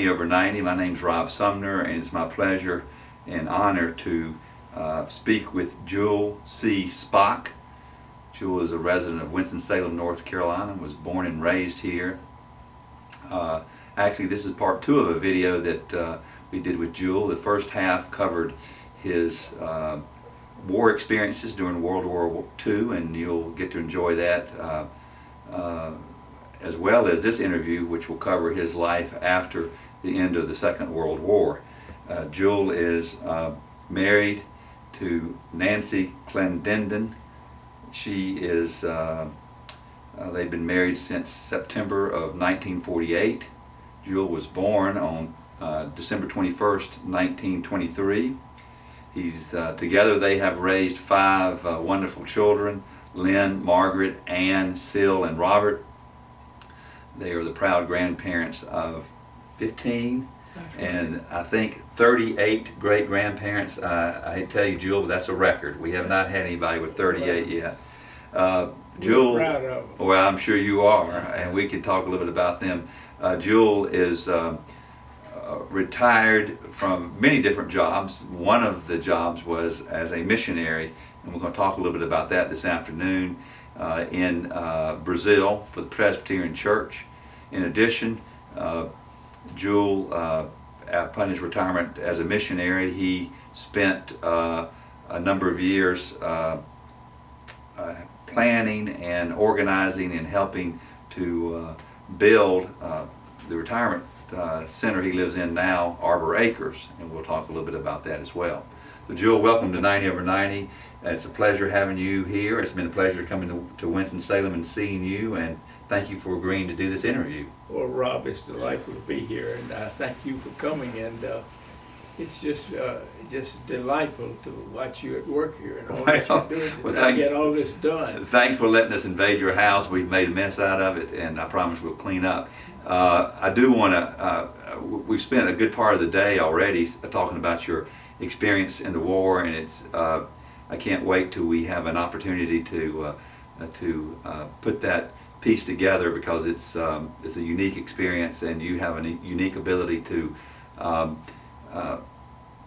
90 over 90. My name's Rob Sumner, and it's my pleasure and honor to speak with Jule C. Spach. Jule is a resident of Winston-Salem, North Carolina, was born and raised here. Actually, this is part 2 of a video that we did with Jule. The first half covered his war experiences during World War II, and you'll get to enjoy that as well as this interview, which will cover his life after the end of the Second World War. Jule is married to Nancy Clendenden. She is, they've been married since September of 1948. Jule was born on December 21st, 1923. Together they have raised 5 wonderful children: Lynn, Margaret, Ann, Syl, and Robert. They are the proud grandparents of 15, and I think 38 great-grandparents. I hate to tell you, Jule, but that's a record. We have not had anybody with 38 yet. Jule, proud of them. well, I'm sure you are, and we can talk a little bit about them. Jule is retired from many different jobs. One of the jobs was as a missionary, and we're going to talk a little bit about that this afternoon, in Brazil for the Presbyterian Church. In addition, Jule, upon his retirement as a missionary, he spent a number of years planning and organizing and helping to build the retirement center he lives in now, Arbor Acres, and we'll talk a little bit about that as well. So Jule, welcome to 90 over 90. It's a pleasure having you here. It's been a pleasure coming to Winston-Salem and seeing you, and thank you for agreeing to do this interview. Well, Rob, it's delightful to be here, and thank you for coming. And it's just delightful to watch you at work here and all that you're doing to get all this done. Thanks for letting us invade your house. We've made a mess out of it, and I promise we'll clean up. I do want to. We've spent a good part of the day already talking about your experience in the war, and it's. I can't wait till we have an opportunity to put that piece together, because it's a unique experience, and you have a unique ability to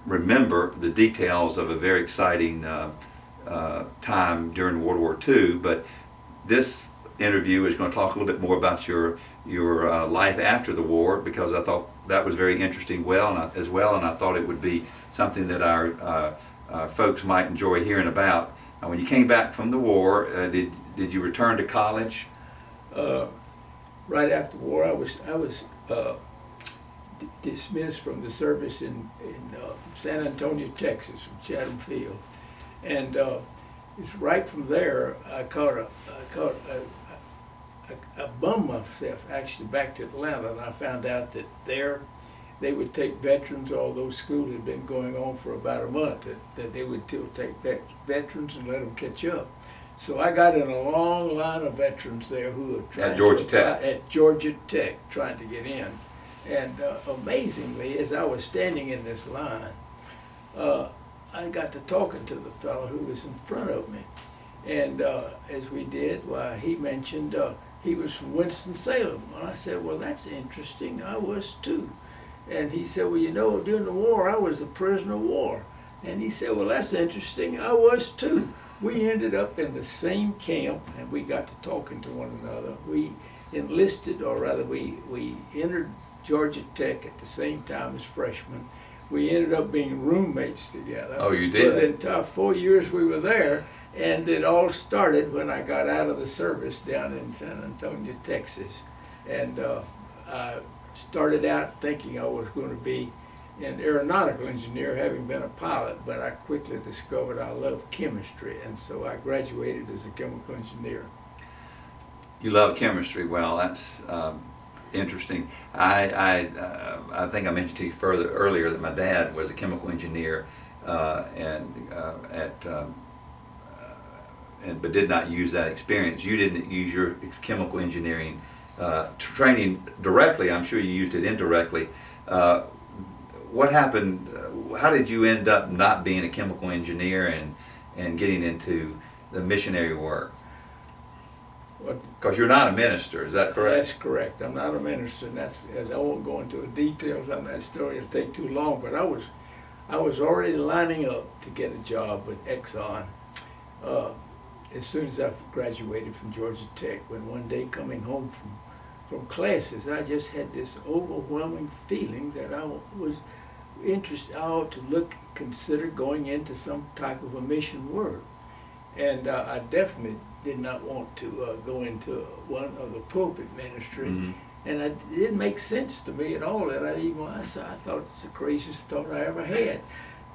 remember the details of a very exciting time during World War II. But this interview is going to talk a little bit more about your life after the war, because I thought that was very interesting as well, and I thought it would be something that our folks might enjoy hearing about. When you came back from the war, did you return to college? Right after the war, I was dismissed from the service in San Antonio, Texas, from Chatham Field, and it's right from there I bummed myself actually back to Atlanta, and I found out that there they would take veterans. Although school had been going on for about a month, that they would still take veterans and let them catch up. So I got in a long line of veterans there who were trying at Georgia Tech. At Georgia Tech, trying to get in. And amazingly, as I was standing in this line, I got to talking to the fellow who was in front of me. And as we did, why, he mentioned he was from Winston-Salem. And I said, well, that's interesting. I was too. And he said, well, you know, during the war, I was a prisoner of war. And he said, well, that's interesting. I was too. We ended up in the same camp, and we got to talking to one another. We enlisted, or rather we entered Georgia Tech at the same time as freshmen. We ended up being roommates together. Oh, you did? For the entire 4 years we were there, and it all started when I got out of the service down in San Antonio, Texas. And I started out thinking I was going to be an aeronautical engineer, having been a pilot, but I quickly discovered I loved chemistry, and so I graduated as a chemical engineer. You love chemistry. Well, that's interesting. I think I mentioned to you earlier that my dad was a chemical engineer, but did not use that experience. You didn't use your chemical engineering training directly. I'm sure you used it indirectly. What happened? How did you end up not being a chemical engineer and getting into the missionary work? What, Because you're not a minister, is that correct? That's correct. I'm not a minister, and that's, as I won't go into the details on that story, it'll take too long, but I was already lining up to get a job with Exxon as soon as I graduated from Georgia Tech, when one day coming home from classes, I just had this overwhelming feeling that I was interested, I ought to consider going into some type of a mission work. And I definitely did not want to go into one of the pulpit ministry. Mm-hmm. And it didn't make sense to me at all that I thought it's the craziest thought I ever had.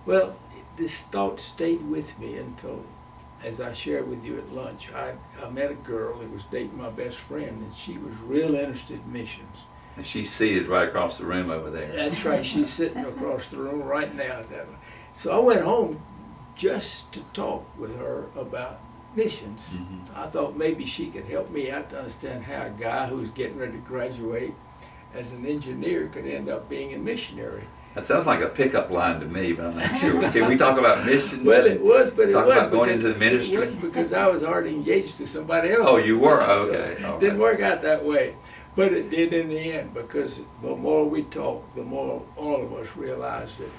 Well, this thought stayed with me until, as I shared with you at lunch, I met a girl that was dating my best friend, and she was real interested in missions. And she's seated right across the room over there. That's right, she's sitting across the room right now. So I went home just to talk with her about missions. Mm-hmm. I thought maybe she could help me out to understand how a guy who's getting ready to graduate as an engineer could end up being a missionary. That sounds like a pickup line to me, but I'm not sure. Can we talk about missions? Well, it was, but it talk wasn't about going because- into the ministry? It wasn't because I was already engaged to somebody else. Oh, you were? So Okay. All it didn't right. work out that way. But it did in the end, because the more we talked, the more all of us realized that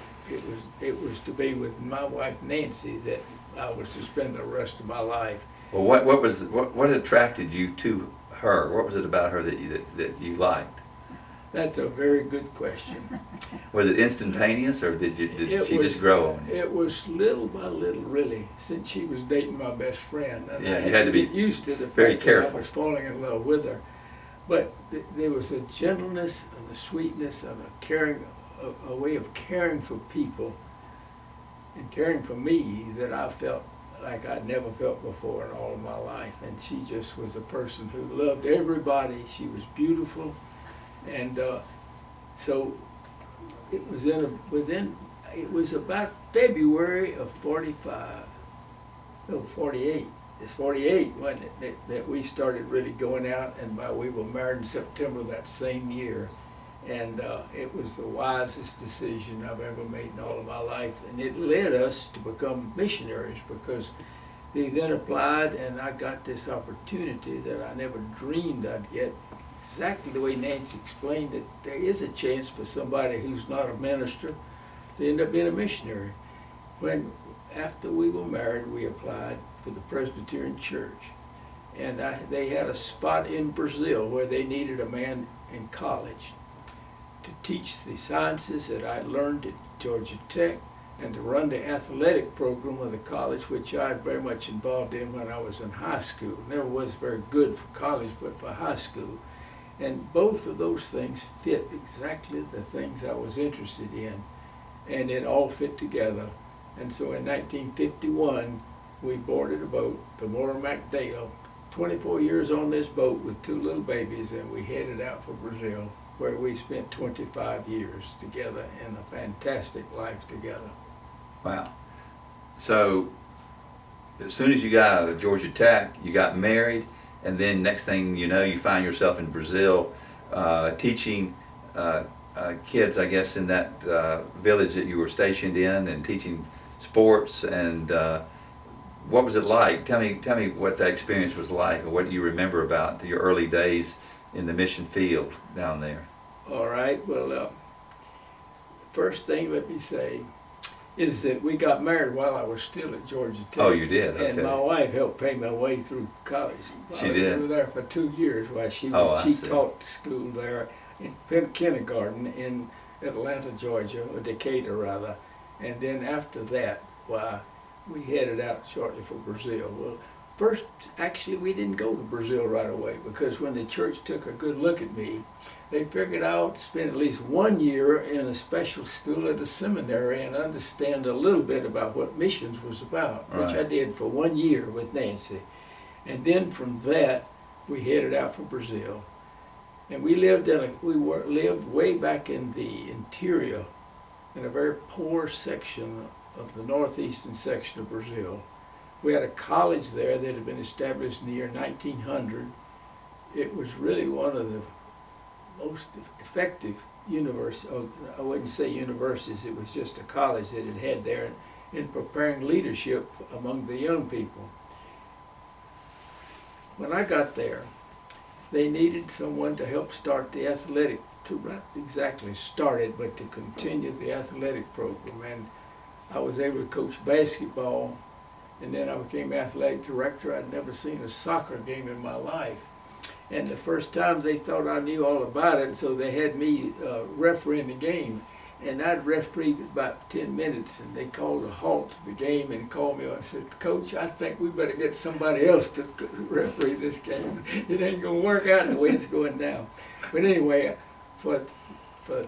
it was to be with my wife Nancy that I was to spend the rest of my life. Well, what attracted you to her? What was it about her that you liked? That's a very good question. Was it instantaneous, or did It she was- just grow on you? It was little by little, really, since she was dating my best friend. And Yeah, I you had to be get used to the very fact careful. that I was falling in love with her. But there was a gentleness and a sweetness and a way of caring for people and caring for me that I felt like I'd never felt before in all of my life. And she just was a person who loved everybody. She was beautiful. And so it was it was about February of 48. It's 48 wasn't it, that we started really going out, and we were married in September that same year. And it was the wisest decision I've ever made in all of my life. And it led us to become missionaries, because they then applied, and I got this opportunity that I never dreamed I'd get. Exactly the way Nancy explained it, there is a chance for somebody who's not a minister to end up being a missionary. After we were married, we applied for the Presbyterian Church. And they had a spot in Brazil where they needed a man in college to teach the sciences that I learned at Georgia Tech, and to run the athletic program of the college, which I very much involved in when I was in high school. Never was very good for college, but for high school. And both of those things fit exactly the things I was interested in, and it all fit together. And so in 1951, we boarded a boat, the Merrimack Dale, 24 years on this boat with 2 little babies, and we headed out for Brazil, where we spent 25 years together in a fantastic life together. Wow. So as soon as you got out of Georgia Tech, you got married, and then next thing you know, you find yourself in Brazil teaching kids, I guess, in that village that you were stationed in, and teaching sports. And what was it like? Tell me what that experience was like, or what you remember about your early days in the mission field down there. All right, well, first thing let me say is that we got married while I was still at Georgia Tech. Oh, you did? Okay. And my wife helped pay my way through college. She did? We were there for 2 years while she I see. taught school there in kindergarten in Atlanta, Georgia, or Decatur rather. And then after that, we headed out shortly for Brazil. Well, first, actually, we didn't go to Brazil right away, because when the church took a good look at me, they figured I ought to spend at least 1 year in a special school at a seminary and understand a little bit about what missions was about, which I Right. did for 1 year with Nancy. And then from that, we headed out for Brazil. And we lived lived way back in the interior, in a very poor section of the northeastern section of Brazil. We had a college there that had been established in the year 1900. It was really one of the most effective universities. I wouldn't say universities, it was just a college that it had there in preparing leadership among the young people. when I got there, they needed someone to help start the athletic, to not exactly start it, but to continue the athletic program. And I was able to coach basketball, and then I became athletic director. I'd never seen a soccer game in my life. And the first time they thought I knew all about it, so they had me refereeing the game. And I'd refereed about 10 minutes, and they called a halt to the game and called me up and said, "Coach, I think we better get somebody else to referee this game. It ain't going to work out the way it's going now." But anyway, for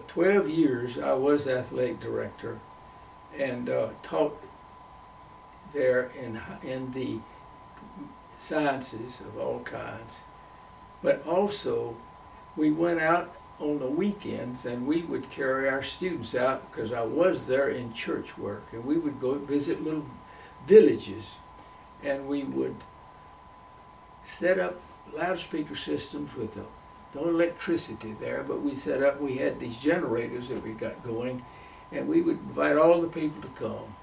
12 years, I was athletic director and taught there in the sciences of all kinds. But also, we went out on the weekends and we would carry our students out, because I was there in church work, and we would go visit little villages, and we would set up loudspeaker systems with no electricity there, but we had these generators that we got going, and we would invite all the people to come.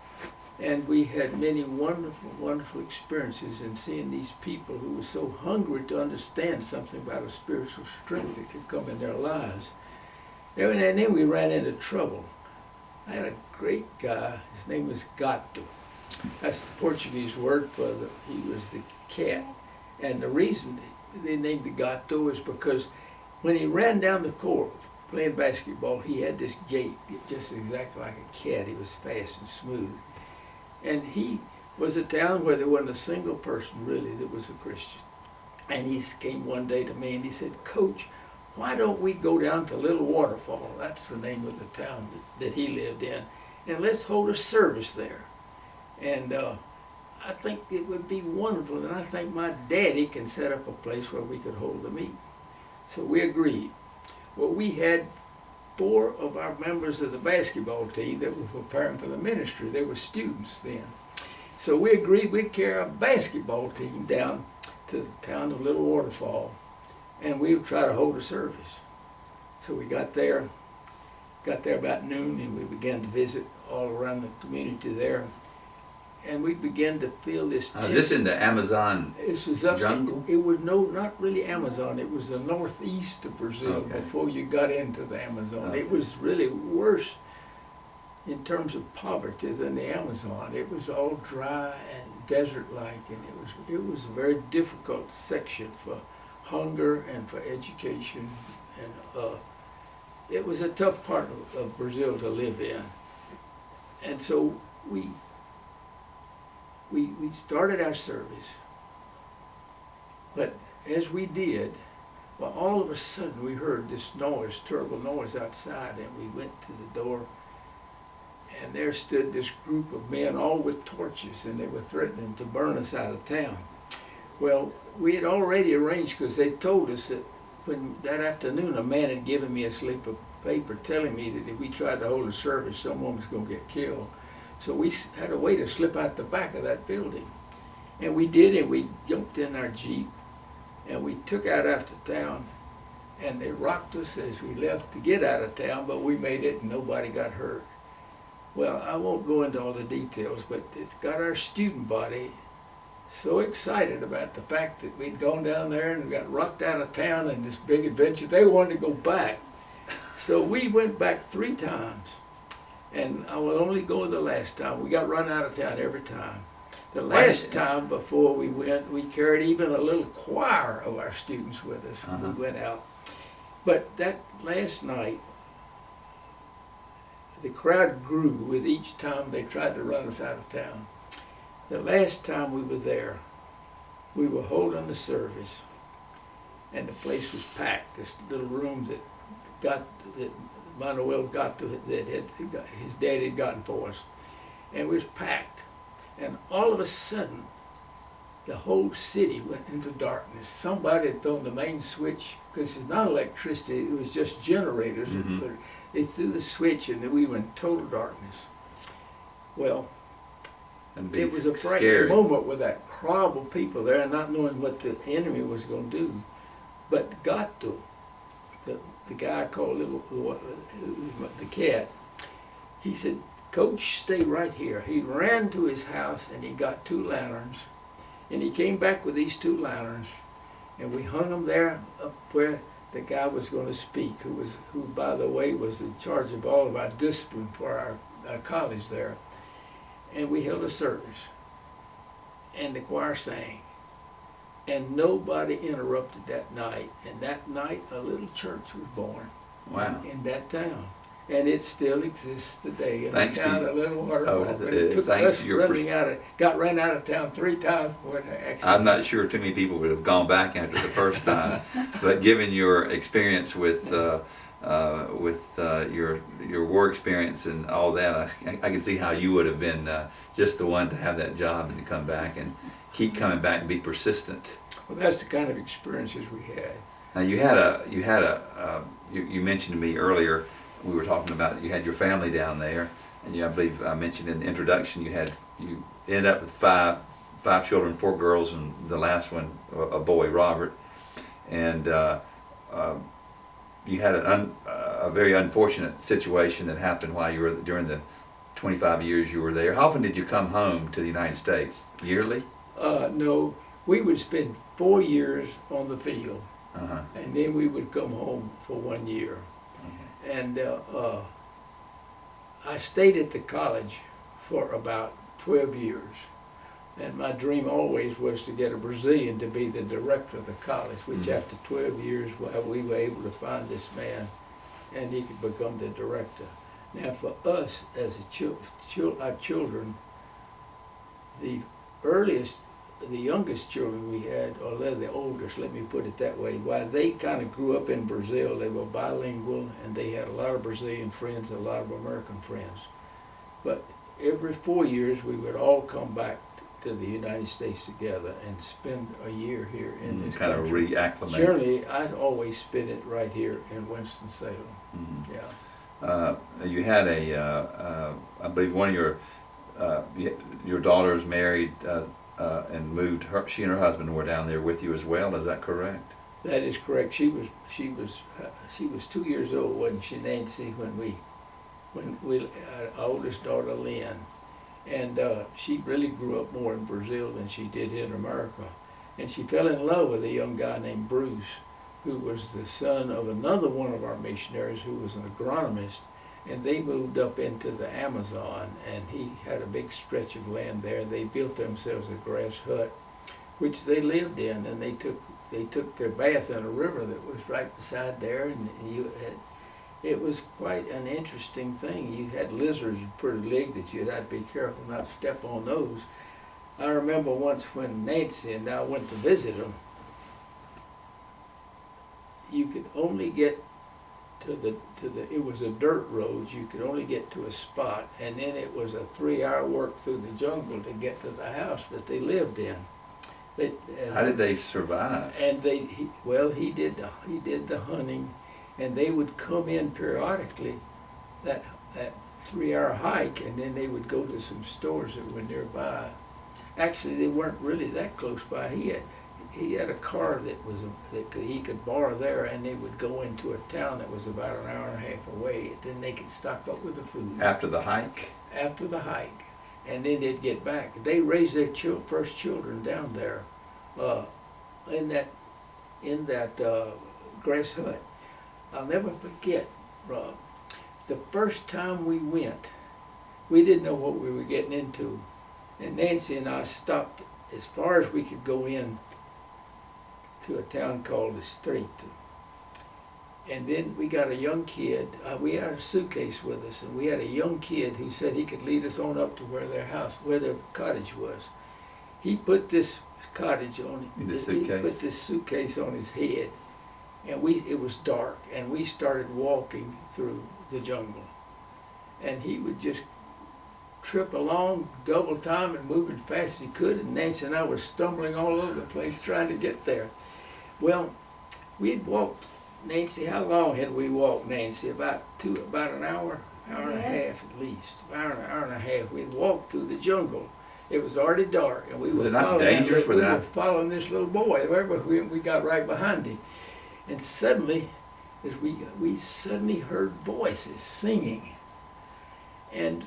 And we had many wonderful, wonderful experiences in seeing these people who were so hungry to understand something about a spiritual strength that could come in their lives. And then we ran into trouble. I had a great guy, his name was Gato. That's the Portuguese word for he was the cat. And the reason they named the Gato is because when he ran down the court playing basketball, he had this gait, just exactly like a cat. He was fast and smooth. And he was a town where there wasn't a single person really that was a Christian. And he came one day to me and he said, "Coach, why don't we go down to Little Waterfall?" That's the name of the town that he lived in. "And let's hold a service there. And I think it would be wonderful, and I think my daddy can set up a place where we could hold the meeting." So we agreed. Well, we had 4 of our members of the basketball team that were preparing for the ministry. They were students then. So we agreed we'd carry our basketball team down to the town of Little Waterfall, and we would try to hold a service. So we got there about noon, and we began to visit all around the community there. And we began to feel this tension. This in the Amazon This was up jungle? It was not really Amazon. It was the northeast of Brazil before you got into the Amazon. Okay. It was really worse in terms of poverty than the Amazon. It was all dry and desert-like, and it was a very difficult section for hunger and for education, and it was a tough part of Brazil to live in. And so we started our service, but as we did, well, all of a sudden we heard this noise, terrible noise outside, and we went to the door, and there stood this group of men, all with torches, and they were threatening to burn us out of town. Well, we had already arranged, because they told us that when that afternoon a man had given me a slip of paper telling me that if we tried to hold a service, someone was going to get killed. So we had a way to slip out the back of that building. And we did, and we jumped in our Jeep, and we took out after town, and they rocked us as we left to get out of town, but we made it and nobody got hurt. Well, I won't go into all the details, but it's got our student body so excited about the fact that we'd gone down there and got rocked out of town in this big adventure. They wanted to go back. So we went back 3 times. And I will only go the last time. We got run out of town every time. The last time before we went, we carried even a little choir of our students with us when we went out. But that last night, the crowd grew with each time they tried to run us out of town. The last time we were there, we were holding the service, and the place was packed. This little room that Manuel got to, his dad had gotten for us, and it was packed. And all of a sudden, the whole city went into darkness. Somebody had thrown the main switch, because it's not electricity, it was just generators. Mm-hmm. They threw the switch, and we were in total darkness. Well, it was a frightening moment with that crowd of people there, and not knowing what the enemy was going to do. But Gato, the guy I called the cat, he said, "Coach, stay right here." He ran to his house and he got 2 lanterns, and he came back with these 2 lanterns, and we hung them there up where the guy was going to speak, who by the way was in charge of all of our discipline for our college there. And we held a service, and the choir sang, and nobody interrupted that night. And that night, a little church was born. Wow. In that town. And it still exists today in Thanks the town to of Little Water. oh, But it took thanks us to your got ran out of town 3 times when actually. I'm not sure too many people would have gone back after the first time, but given your experience with your war experience and all that, I can see how you would have been just the one to have that job and to come back and keep coming back and be persistent. Well, that's the kind of experiences we had. Now you mentioned to me earlier, we were talking about you had your family down there, and I believe I mentioned in the introduction you ended up with five children, 4 girls, and the last one a boy, Robert, and you had a very unfortunate situation that happened while you were during the 25 years you were there. How often did you come home to the United States? Yearly? No, we would spend 4 years on the field. Uh-huh. And then we would come home for 1 year. Mm-hmm. And I stayed at the college for about 12 years. And my dream always was to get a Brazilian to be the director of the college, which after 12 years we were able to find this man, and he could become the director. Now for us as our children, the youngest children we had, or they're the oldest, let me put it that way, while they kind of grew up in Brazil, they were bilingual, and they had a lot of Brazilian friends, a lot of American friends. But every 4 years, we would all come back to the United States together and spend a year here in this kind country. of reacclimate. Generally, I'd always spend it right here in Winston-Salem. Mm-hmm. Yeah. You had I believe one of your daughters married and moved. She and her husband were down there with you as well. Is that correct? That is correct. She was 2 years old, wasn't she, Nancy, when our oldest daughter, Lynn, and she really grew up more in Brazil than she did in America, and she fell in love with a young guy named Bruce, who was the son of another one of our missionaries who was an agronomist, and they moved up into the Amazon, and he had a big stretch of land there. They built themselves a grass hut, which they lived in, and they took their bath in a river that was right beside there, and it was quite an interesting thing. You had lizards pretty big that you'd have to be careful not to step on those. I remember once when Nancy and I went to visit them, you could only get it was a dirt road. You could only get to a spot, and then it was a 3-hour work through the jungle to get to the house that they lived in. How did they survive? And he did the hunting, and they would come in periodically that 3-hour hike, and then they would go to some stores that were nearby. Actually, they weren't really that close by. He had a car he could borrow there, and they would go into a town that was about an hour and a half away. Then they could stock up with the food. After the hike? After the hike. And then they'd get back. They raised their first children down there in that grass hut. I'll never forget, Rob, the first time we went, we didn't know what we were getting into. And Nancy and I stopped as far as we could go in to a town called the Street. And then we got a young kid, we had a suitcase with us, and we had a young kid who said he could lead us on up to where their cottage was. He put this cottage on, he put this suitcase on his head, and it was dark, and we started walking through the jungle. And he would just trip along, double time, and move as fast as he could, and Nancy and I were stumbling all over the place trying to get there. Well, we'd walked, Nancy, how long had we walked, Nancy? About an hour and a half at least. Hour and a half. We'd walked through the jungle. It was already dark, and we were following this little boy. We got right behind him. And suddenly, as we suddenly heard voices singing. And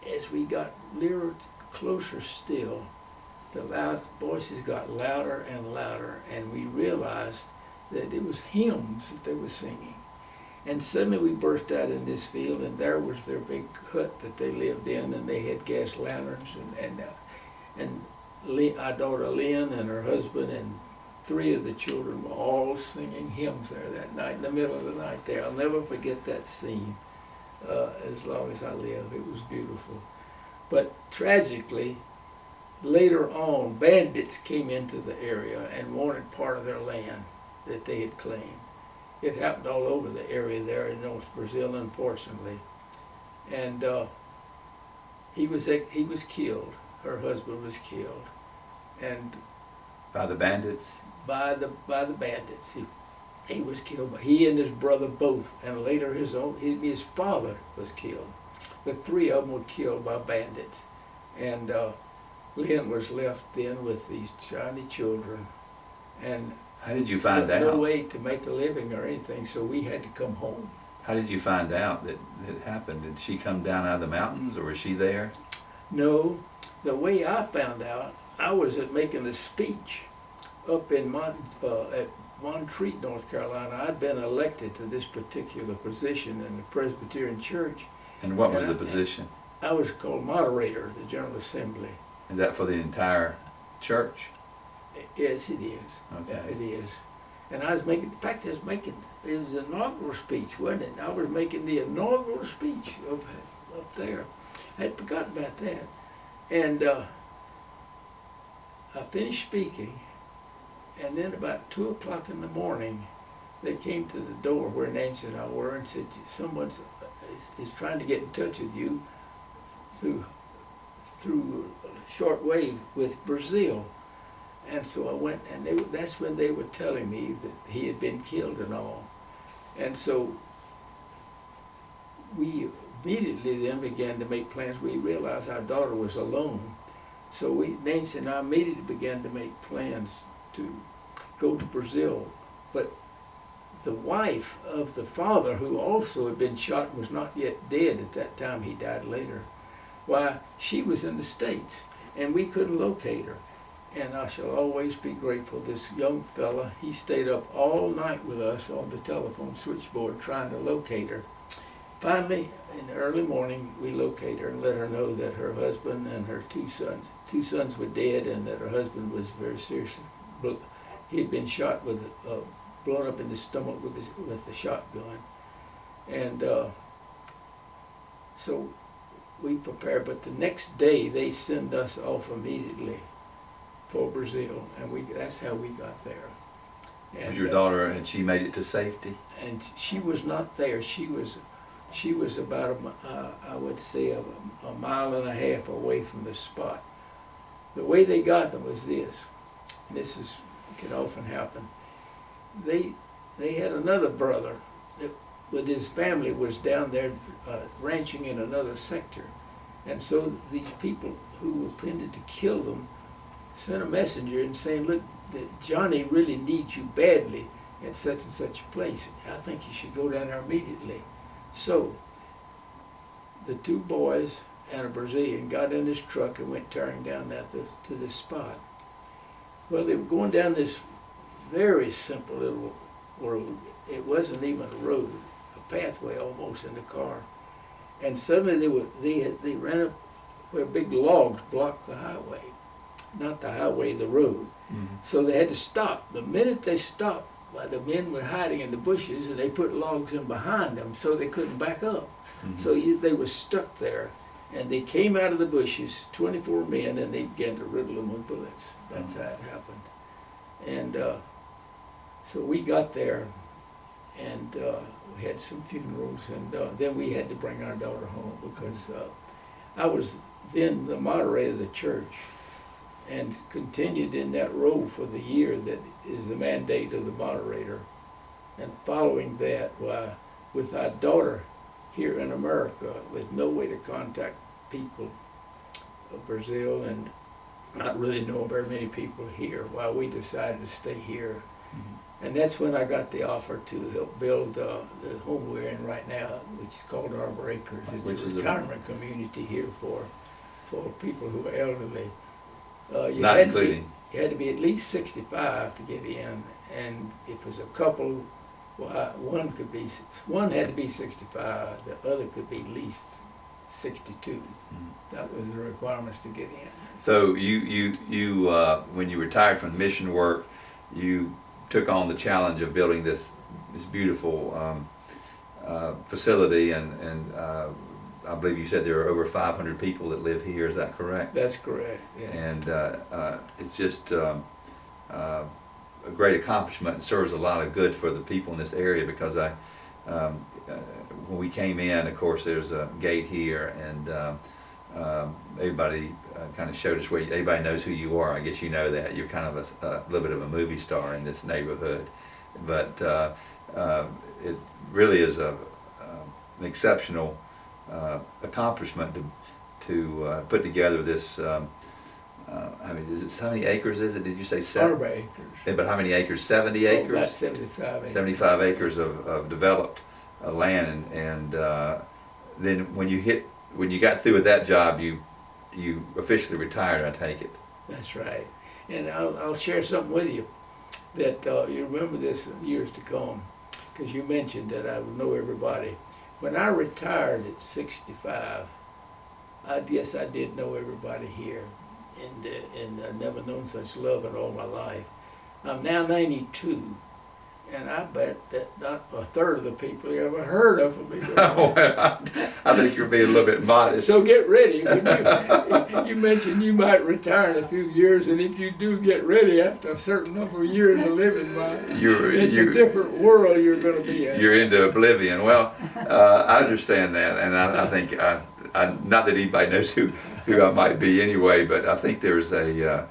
as we got nearer, closer still, the loud voices got louder and louder, and we realized that it was hymns that they were singing. And suddenly we burst out in this field, and there was their big hut that they lived in, and they had gas lanterns, and our daughter Lynn and her husband and 3 of the children were all singing hymns there that night, in the middle of the night there. I'll never forget that scene as long as I live. It was beautiful. But tragically, later on, bandits came into the area and wanted part of their land that they had claimed. It happened all over the area there in North Brazil, unfortunately. And he was killed. Her husband was killed, and By the bandits? by the bandits. He was killed. He and his brother both, and later his father was killed. The 3 of them were killed by bandits, and Lynn was left then with these tiny children, and How did you find no out? way to make a living or anything. So we had to come home. How did you find out that it happened? Did she come down out of the mountains, or was she there? No, the way I found out, I was making a speech up in at Montreat, North Carolina. I'd been elected to this particular position in the Presbyterian Church. And what was And the position? I was called moderator of the General Assembly. Is that for the entire church? Yes, it is. Okay. Yeah, it is. And I was making, in fact, it was an inaugural speech, wasn't it? I was making the inaugural speech up there. I had forgotten about that. And I finished speaking, and then about 2 o'clock in the morning, they came to the door where Nancy and I were and said, someone is trying to get in touch with you through shortwave with Brazil. And so I went, and that's when they were telling me that he had been killed and all. And so we immediately then began to make plans. We realized our daughter was alone. So Nancy and I immediately began to make plans to go to Brazil. But the wife of the father, who also had been shot and was not yet dead at that time, he died later, why, she was in the States, and we couldn't locate her. And I shall always be grateful. This young fella, he stayed up all night with us on the telephone switchboard trying to locate her. Finally, in the early morning, we located her and let her know that her husband and her 2 sons were dead, and that her husband was very seriously, he had been shot with, blown up in the stomach with a shotgun. And so we prepared, but the next day they sent us off immediately for Brazil, and that's how we got there. And, Was your daughter, had she made it to safety? And she was not there. She was about I would say a 1.5 miles away from the spot. The way they got them was this. This can often happen. They had another brother that, with his family, was down there ranching in another sector, and so these people who were intended to kill them sent a messenger and saying, look, that Johnny really needs you badly at such and such a place. I think you should go down there immediately. So the 2 boys and a Brazilian got in this truck and went tearing down to this spot. Well, they were going down this very simple little road. It wasn't even a road, a pathway almost in the car. And suddenly they ran up where big logs blocked the highway. Not the highway, the road. Mm-hmm. So they had to stop. The minute they stopped, the men were hiding in the bushes, and they put logs in behind them so they couldn't back up. Mm-hmm. So they were stuck there, and they came out of the bushes, 24 men, and they began to riddle them with bullets. That's how it happened. And so we got there, and we had some funerals, and then we had to bring our daughter home because I was then the moderator of the church, and continued in that role for the year that is the mandate of the moderator. And following that, with our daughter here in America, with no way to contact people of Brazil and not really know very many people here, we decided to stay here. Mm-hmm. And that's when I got the offer to help build the home we're in right now, which is called Arbor Acres. It's a retirement community here for people who are elderly. You Not had including. you had to be at least 65 to get in, and if it was a couple, well, one had to be 65, the other could be at least 62. That was the requirements to get in. So you when you retired from mission work, you took on the challenge of building this beautiful facility, and I believe you said there are over 500 people that live here. Is that correct? That's correct, yes. And it's just a great accomplishment and serves a lot of good for the people in this area, because when we came in, of course, there's a gate here, and everybody kind of showed us where everybody knows who you are. I guess you know that. You're kind of a little bit of a movie star in this neighborhood. But it really is an exceptional accomplishment to put together this. I mean, is it how many acres? Is it? Did you say 4 acres. Yeah, but how many acres? 70 acres. About 75 acres. 75 acres of developed land, and then when you got through with that job, you officially retired. I take it. That's right. And I'll share something with you that you remember this in years to come, because you mentioned that I would know everybody. When I retired at 65, I guess I did know everybody here, and I've never known such love in all my life. I'm now 92, and I bet that not a third of the people you ever heard of me before. Well, I think you're being a little bit modest. So get ready. When you mentioned you might retire in a few years, and if you do get ready after a certain number of years of living, it's a different world you're going to be in. You're into oblivion. Well, I understand that, and I think not that anybody knows who I might be anyway, but I think there's some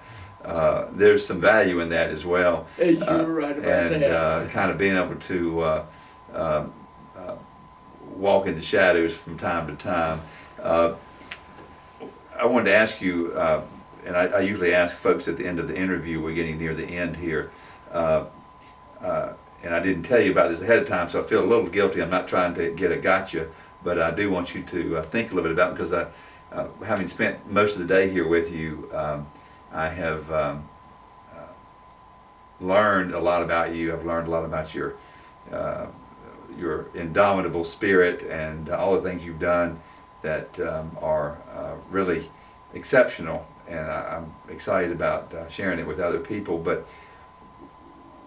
value in that as well. Hey, you're right about and, that. And kind of being able to walk in the shadows from time to time. I wanted to ask you, and I usually ask folks at the end of the interview, we're getting near the end here, and I didn't tell you about this ahead of time, so I feel a little guilty. I'm not trying to get a gotcha, but I do want you to think a little bit about it, because having spent most of the day here with you, I have learned a lot about you. I've learned a lot about your indomitable spirit and all the things you've done that are really exceptional, and I'm excited about sharing it with other people. But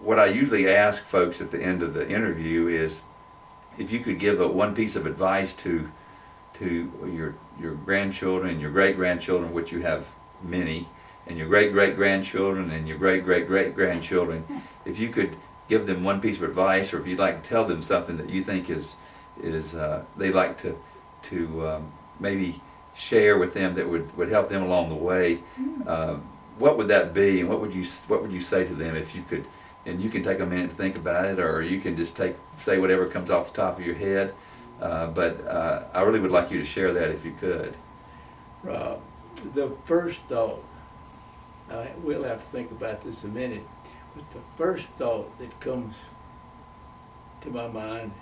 what I usually ask folks at the end of the interview is if you could give one piece of advice to your grandchildren and your great-grandchildren, which you have many, and your great-great-grandchildren and your great-great-great-grandchildren, if you could give them one piece of advice, or if you'd like to tell them something that you think is they'd like to maybe share with them that would help them along the way, what would that be, and what would you say to them if you could? And you can take a minute to think about it, or you can just say whatever comes off the top of your head. But I really would like you to share that if you could. Rob, the first thought, we'll have to think about this a minute, but the first thought that comes to my mind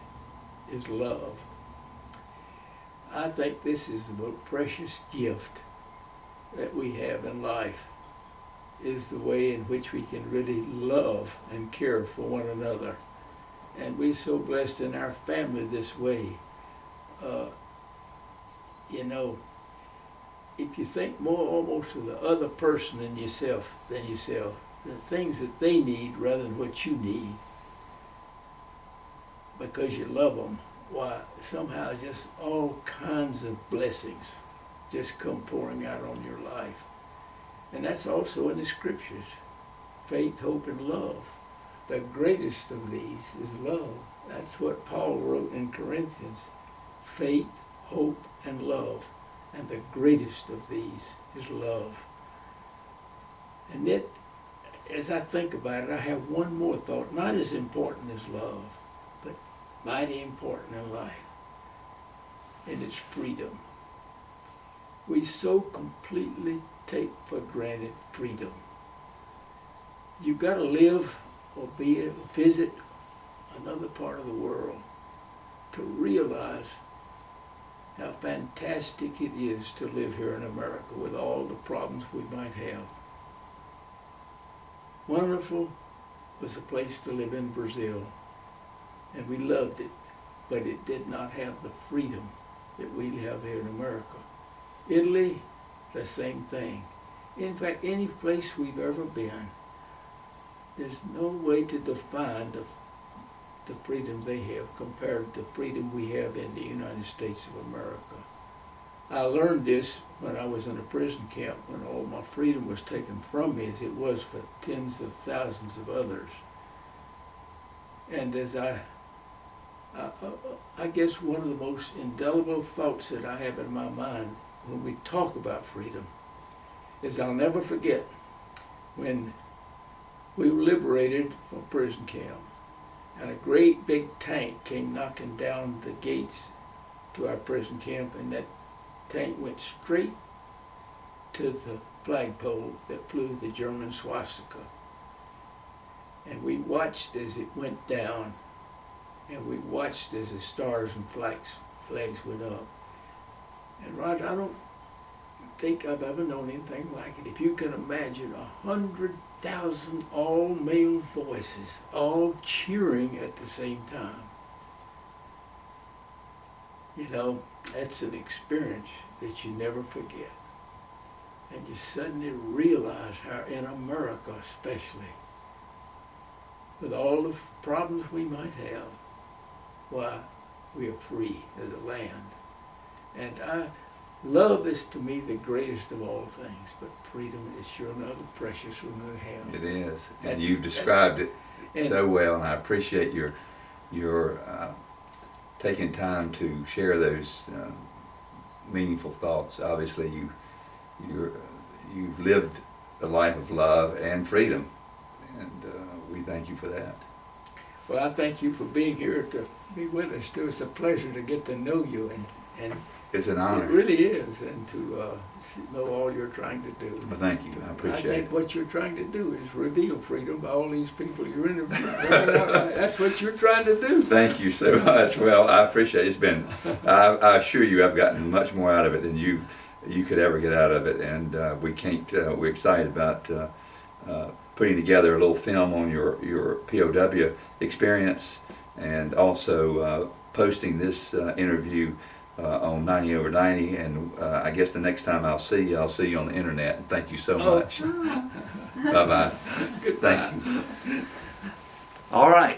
is love. I think this is the most precious gift that we have in life, is the way in which we can really love and care for one another. And we're so blessed in our family this way. If you think more almost of the other person than yourself, the things that they need rather than what you need, because you love them, why, somehow just all kinds of blessings just come pouring out on your life. And that's also in the scriptures. Faith, hope, and love. The greatest of these is love. That's what Paul wrote in Corinthians. Faith, hope, and love. And the greatest of these is love. And yet, as I think about it, I have one more thought, not as important as love, but mighty important in life. And it's freedom. We so completely take for granted freedom. You've got to live or visit another part of the world to realize how fantastic it is to live here in America with all the problems we might have. wonderful was a place to live in Brazil, and we loved it, but it did not have the freedom that we have here in America. Italy, the same thing. In fact, any place we've ever been, there's no way to define the freedom they have compared to the freedom we have in the United States of America. I learned this when I was in a prison camp, when all my freedom was taken from me, as it was for tens of thousands of others. And as I guess one of the most indelible thoughts that I have in my mind when we talk about freedom is I'll never forget when we were liberated from prison camp, and a great big tank came knocking down the gates to our prison camp, and that tank went straight to the flagpole that flew the German swastika. And we watched as it went down, and we watched as the stars and flags went up. And Roger, I don't think I've ever known anything like it. If you can imagine 100,000 all-male voices all cheering at the same time. You know, that's an experience that you never forget. And you suddenly realize how in America especially, with all the problems we might have, why we are free as a land. And love is to me the greatest of all things, but freedom is sure another precious one to have. It is, and you've described it so well, and I appreciate your taking time to share those meaningful thoughts. Obviously, you've lived a life of love and freedom, and we thank you for that. Well, I thank you for being here to be with us too. It's a pleasure to get to know you, and it's an honor. It really is, and to know all you're trying to do. Well, thank you. I appreciate it. I think what you're trying to do is reveal freedom by all these people you're interviewing. That's what you're trying to do. Thank you so much. Well, I appreciate it. It's been, I assure you, I've gotten much more out of it than you could ever get out of it, and we're excited about putting together a little film on your POW experience, and also posting this interview on 90 over 90, and I guess the next time I'll see you on the internet. And thank you so much. Bye bye. Goodbye. Thank you. All right.